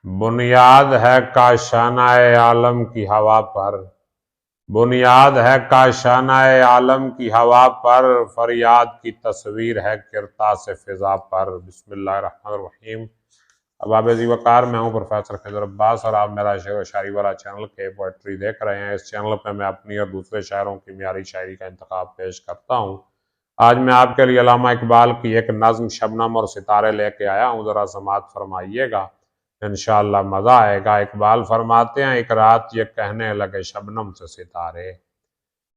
بنیاد ہے کاشانہ عالم کی ہوا پر، بنیاد ہے کاشانہ عالم کی ہوا پر، فریاد کی تصویر ہے کرتاس فضا پر۔ بسم اللہ الرحمن الرحیم۔ اباب ذی وقار، میں ہوں پروفیسر خضر عباس اور آپ میرا شعر و شاعری والا چینل کے پوئٹری دیکھ رہے ہیں۔ اس چینل پہ میں اپنی اور دوسرے شاعروں کی معیاری شاعری کا انتخاب پیش کرتا ہوں۔ آج میں آپ کے لیے علامہ اقبال کی ایک نظم شبنم اور ستارے لے کے آیا ہوں، ذرا سماعت فرمائیے گا، انشاءاللہ مزہ آئے گا۔ اقبال فرماتے ہیں، ایک رات یہ کہنے لگے شبنم سے ستارے،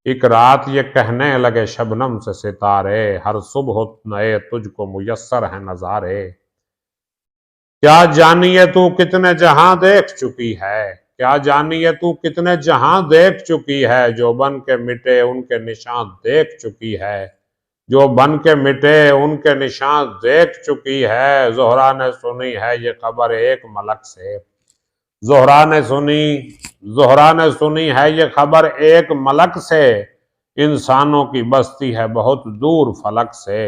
ایک رات یہ کہنے لگے شبنم سے ستارے، ہر صبح نئے تجھ کو میسر ہیں نظارے۔ کیا جانیے تو کتنے جہاں دیکھ چکی ہے، کیا جانیے تو کتنے جہاں دیکھ چکی ہے، جو بن کے مٹے ان کے نشان دیکھ چکی ہے، جو بن کے مٹے ان کے نشان دیکھ چکی ہے۔ زہرا نے سنی ہے یہ خبر ایک ملک سے، زہرا نے سنی ہے یہ خبر ایک ملک سے، انسانوں کی بستی ہے بہت دور فلک سے۔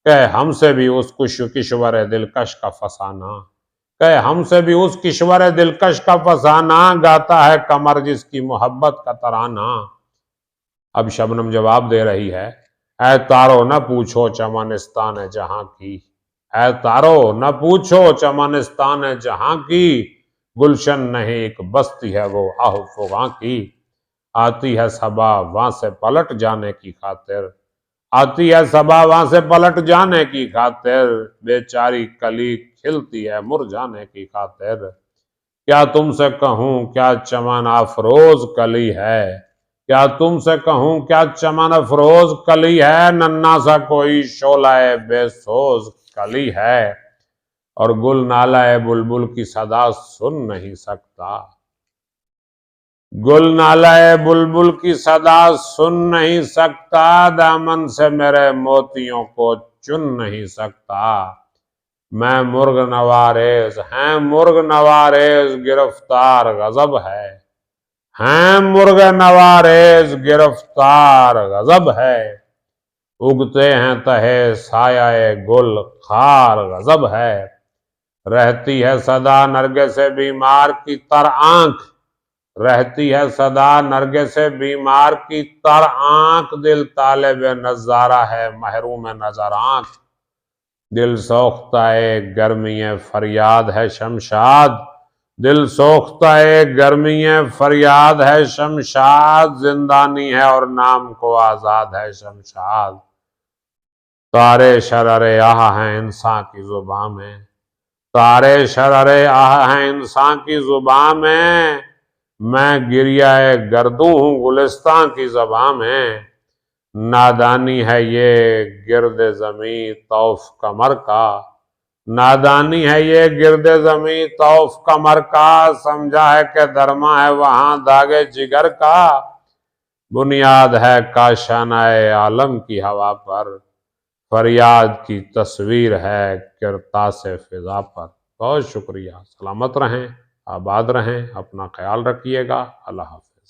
کہ ہم سے بھی اس کشور دلکش کا فسانہ، کہ ہم سے بھی اس کشور دلکش کا فسانہ، گاتا ہے قمر جس کی محبت کا ترانہ۔ اب شبنم جواب دے رہی ہے، اے تارو نہ پوچھو چمنستان جہاں کی، اے تارو نہ پوچھو چمنستان جہاں کی، گلشن نہیں ایک بستی ہے وہ آہ فغاں کی۔ آتی ہے صبا وہاں سے پلٹ جانے کی خاطر، آتی ہے صبا وہاں سے پلٹ جانے کی خاطر، بیچاری کلی کھلتی ہے مرجھانے کی خاطر۔ کیا تم سے کہوں کیا چمن افروز کلی ہے، کیا تم سے کہوں کیا چمن افروز کلی ہے، ننھا سا کوئی شعلہ بے سوز کلی ہے، اور گل نالہ بلبل کی صدا سن نہیں سکتا، گل نالہ بلبل کی صدا سن نہیں سکتا، دامن سے میرے موتیوں کو چن نہیں سکتا۔ میں مرغ نوارز ہیں مرغ نوارز گرفتار غضب ہے، ہیں مرغ نوارز گرفتار غضب ہے، اگتے ہیں تہے سایہ گل خار غضب ہے، رہتی ہے صدا نرگس سے بیمار کی تر آنکھ، رہتی ہے صدا نرگس سے بیمار کی تر آنکھ، دل طالب نظارہ ہے محروم نظر آنکھ، دل سوختہ گرمی فریاد ہے شمشاد، دل سوختہ گرمی فریاد ہے شمشاد، زندانی ہے اور نام کو آزاد ہے شمشاد۔ تارے شرر آہ ہیں انسان کی زباں میں، تارے شرر آہ ہیں انسان کی زباں میں گریہ گردوں ہوں گلستان کی زباں میں، نادانی ہے یہ گرد زمیں طوف قمر کا، نادانی ہے یہ گرد زمیں طوف قمر کا، سمجھا ہے کہ درما ہے وہاں داغے جگر کا، بنیاد ہے کاشانہ عالم کی ہوا پر، فریاد کی تصویر ہے کرتاس فضا پر۔ بہت شکریہ، سلامت رہیں، آباد رہیں، اپنا خیال رکھیے گا، اللہ حافظ۔